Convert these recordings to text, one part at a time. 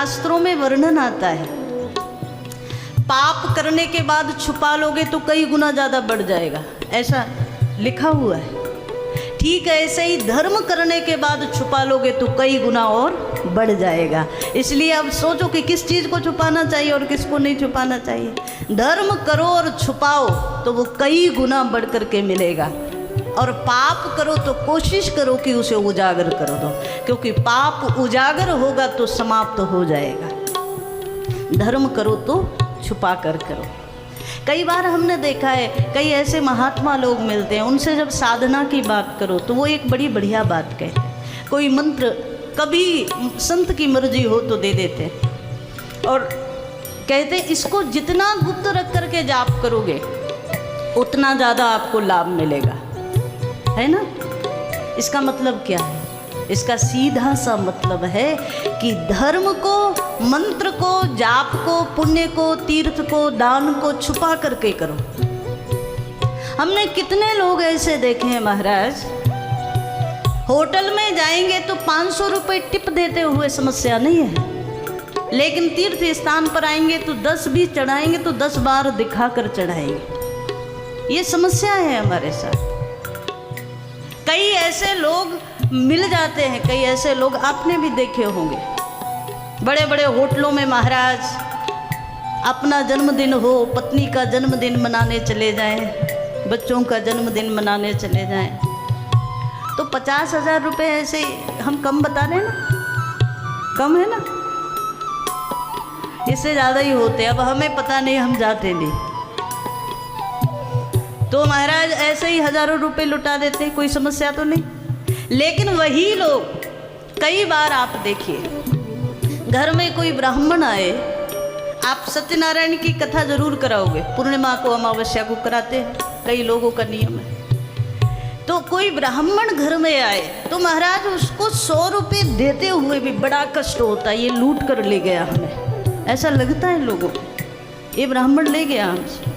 शास्त्रों में वर्णन आता है, पाप करने के बाद छुपा लोगे तो कई गुना ज़्यादा बढ़ जाएगा, ऐसा लिखा हुआ है। ठीक है, ऐसे ही धर्म करने के बाद छुपा लोगे तो कई गुना और बढ़ जाएगा। इसलिए अब सोचो कि किस चीज़ को छुपाना चाहिए और किसको नहीं छुपाना चाहिए। धर्म करो और छुपाओ तो वो कई गुना बढ़ करके मिलेगा, और पाप करो तो कोशिश करो कि उसे उजागर कर दो, क्योंकि पाप उजागर होगा तो समाप्त हो जाएगा। धर्म करो तो छुपा कर करो। कई बार हमने देखा है, कई ऐसे महात्मा लोग मिलते हैं, उनसे जब साधना की बात करो तो वो एक बड़ी बढ़िया बात कहते हैं। कोई मंत्र कभी संत की मर्जी हो तो दे देते हैं और कहते इसको जितना गुप्त रख करके जाप करोगे उतना ज़्यादा आपको लाभ मिलेगा, है ना। इसका मतलब क्या है? इसका सीधा सा मतलब है कि धर्म को, मंत्र को, जाप को, पुण्य को, तीर्थ को, दान को छुपा करके करो। हमने कितने लोग ऐसे देखे हैं महाराज, होटल में जाएंगे तो 500 रुपये टिप देते हुए समस्या नहीं है, लेकिन तीर्थ स्थान पर आएंगे तो 10 भी चढ़ाएंगे तो 10 बार दिखाकर चढ़ाएंगे। ये समस्या है हमारे साथ। कई ऐसे लोग मिल जाते हैं, कई ऐसे लोग आपने भी देखे होंगे, बड़े बड़े होटलों में महाराज अपना जन्मदिन हो, पत्नी का जन्मदिन मनाने चले जाएं, बच्चों का जन्मदिन मनाने चले जाएं, तो 50,000 रुपये ऐसे हम कम बता रहे हैं ना, कम है ना, इससे ज़्यादा ही होते। अब हमें पता नहीं, हम जाते नहीं, तो महाराज ऐसे ही हज़ारों रुपए लुटा देते, कोई समस्या तो नहीं। लेकिन वही लोग, कई बार आप देखिए घर में कोई ब्राह्मण आए, आप सत्यनारायण की कथा जरूर कराओगे, पूर्णिमा को, अमावस्या को कराते हैं, कई लोगों का नियम है। तो कोई ब्राह्मण घर में आए तो महाराज उसको 100 रुपये देते हुए भी बड़ा कष्ट होता है, ये लूट कर ले गया हमें, ऐसा लगता है लोगों को, ये ब्राह्मण ले गया हमसे।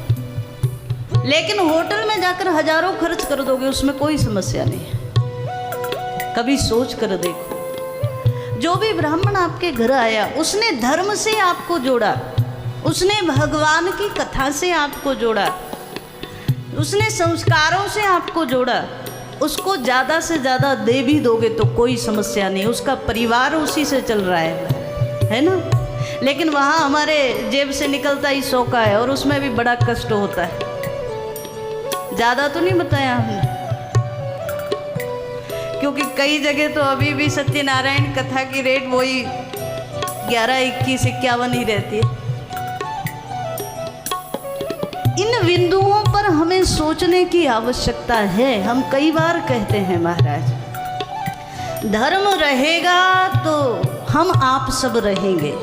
लेकिन होटल में जाकर हजारों खर्च कर दोगे, उसमें कोई समस्या नहीं है। कभी सोच कर देखो, जो भी ब्राह्मण आपके घर आया उसने धर्म से आपको जोड़ा, उसने भगवान की कथा से आपको जोड़ा, उसने संस्कारों से आपको जोड़ा, उसको ज़्यादा से ज़्यादा दे भी दोगे तो कोई समस्या नहीं, उसका परिवार उसी से चल रहा है ना। लेकिन वहाँ हमारे जेब से निकलता ही 100 का है और उसमें भी बड़ा कष्ट होता है। ज़्यादा तो नहीं बताया हमने, क्योंकि कई जगह तो अभी भी सत्यनारायण कथा की रेट वही 11, 21, 51 ही रहती है। इन बिंदुओं पर हमें सोचने की आवश्यकता है। हम कई बार कहते हैं महाराज, धर्म रहेगा तो हम आप सब रहेंगे,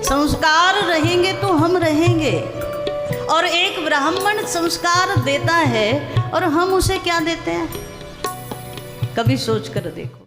संस्कार रहेंगे तो हम रहेंगे। और एक ब्राह्मण संस्कार देता है और हम उसे क्या देते हैं, कभी सोच कर देखो।